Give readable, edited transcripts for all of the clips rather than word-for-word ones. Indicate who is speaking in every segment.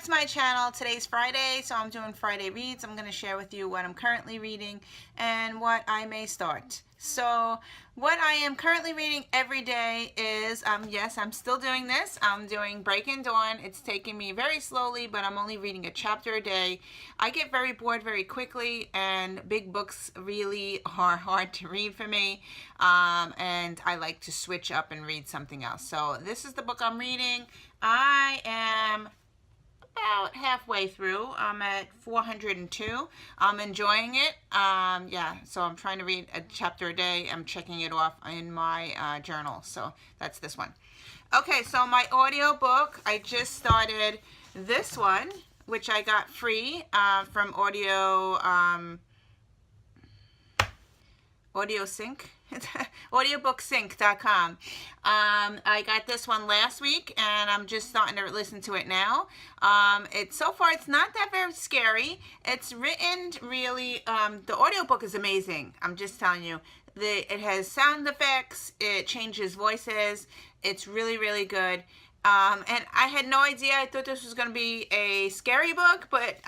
Speaker 1: back to my channel. Today's Friday, so I'm doing Friday reads. I'm going to share with you what I'm currently reading and what I may start. So what I am currently reading every day is, yes, I'm still doing this. I'm doing Breaking Dawn. It's taking me very slowly, but I'm only reading a chapter a day. I get very bored very quickly, and big books really are hard to read for me, and I like to switch up and read something else. So this is the book I'm reading. I am about halfway through. I'm at 402. I'm enjoying it. Yeah, so I'm trying to read a chapter a day. I'm checking it off in my journal. So that's this one. Okay, so my audio book, I just started this one, which I got free from AudioSync. audiobooksync.com. I got this one last week, and I'm just starting to listen to it now. So far it's not that very scary. It's written really, the audiobook is amazing. I'm just telling you. It has sound effects, it changes voices, it's really, really good. And I had no idea. I thought this was going to be a scary book, but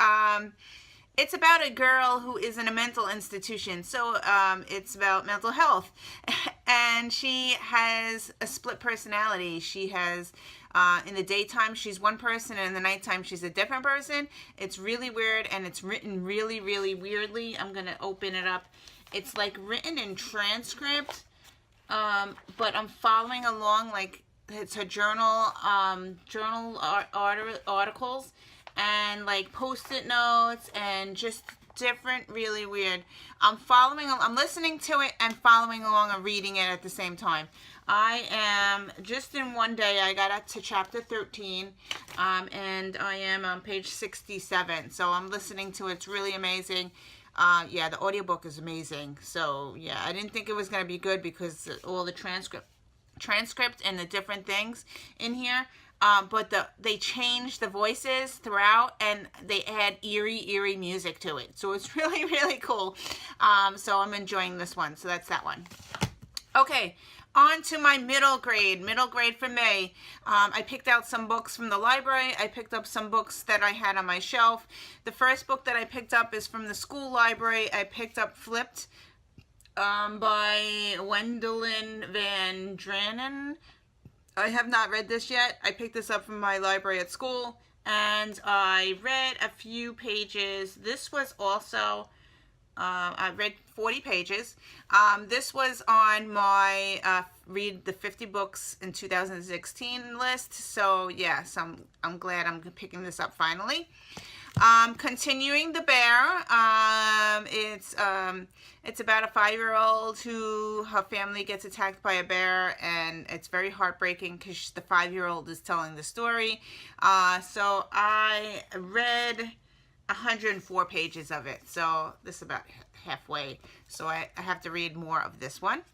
Speaker 1: it's about a girl who is in a mental institution. So it's about mental health. And she has a split personality. She has, in the daytime, she's one person, and in the nighttime, she's a different person. It's really weird, and it's written really, really weirdly. I'm going to open it up. It's like written in transcript, but I'm following along like it's her journal articles, and like post-it notes, and just different, really weird. I'm listening to it and following along and reading it at the same time. I am just in one day, I got up to chapter 13, and I am on page 67. So I'm listening to it. It's really amazing. Yeah, the audiobook is amazing. So yeah, I didn't think it was going to be good because all the transcript and the different things in here. But they change the voices throughout, and they add eerie music to it. So it's really, really cool. So I'm enjoying this one. So that's that one. Okay, on to my middle grade for May. I picked out some books from the library. I picked up some books that I had on my shelf. The first book that I picked up is from the school library. I picked up Flipped by Wendelin Van Dranen. I have not read this yet. I picked this up from my library at school, and I read a few pages. This was also, I read 40 pages. This was on my read the 50 books in 2016 list. So yes, I'm glad I'm picking this up finally. Continuing the Bear. It's about a 5-year-old who her family gets attacked by a bear, and it's very heartbreaking because the 5-year-old is telling the story. So I read 104 pages of it. So this is about halfway. So I have to read more of this one.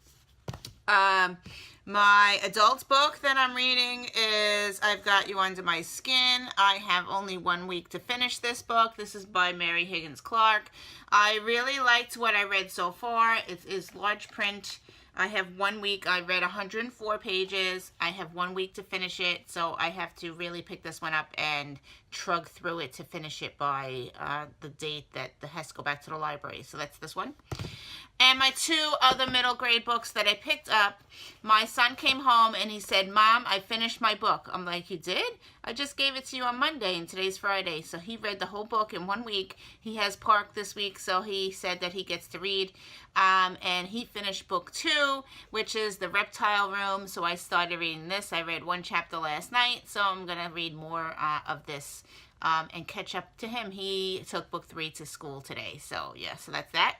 Speaker 1: My adult book that I'm reading is I've Got You Under My Skin. I have only 1 week to finish this book. This is by Mary Higgins Clark. I really liked what I read so far. It is large print. I have 1 week. I read 104 pages. I have 1 week to finish it, so I have to really pick this one up and trug through it to finish it by the date that it has to go back to the library. So that's this one. And my 2 other middle grade books that I picked up, my son came home and he said, "Mom, I finished my book." I'm like, "You did? I just gave it to you on Monday, and today's Friday." So he read the whole book in 1 week. He has Park this week, so he said that he gets to read. And he finished book 2, which is The Reptile Room. So I started reading this. I read 1 chapter last night, so I'm going to read more of this and catch up to him. He took book 3 to school today. So yeah, so that's that.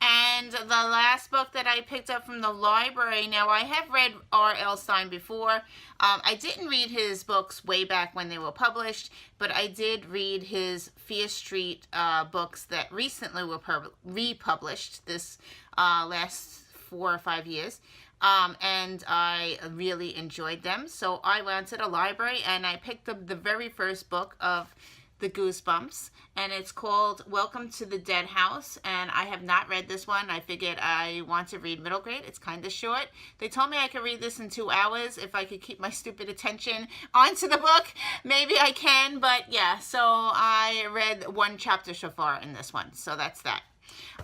Speaker 1: And the last book that I picked up from the library, now I have read R.L. Stine before. I didn't read his books way back when they were published, but I did read his Fear Street books that recently were republished this last 4 or 5 years. And I really enjoyed them. So I went to the library and I picked up the very first book of the Goosebumps, and it's called Welcome to the Dead House, and I have not read this one. I figured I want to read middle grade. It's kind of short. They told me I could read this in 2 hours if I could keep my stupid attention onto the book. Maybe I can, but yeah, so I read 1 chapter so far in this one, so that's that.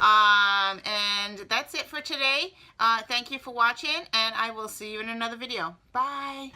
Speaker 1: And that's it for today. Thank you for watching, and I will see you in another video. Bye.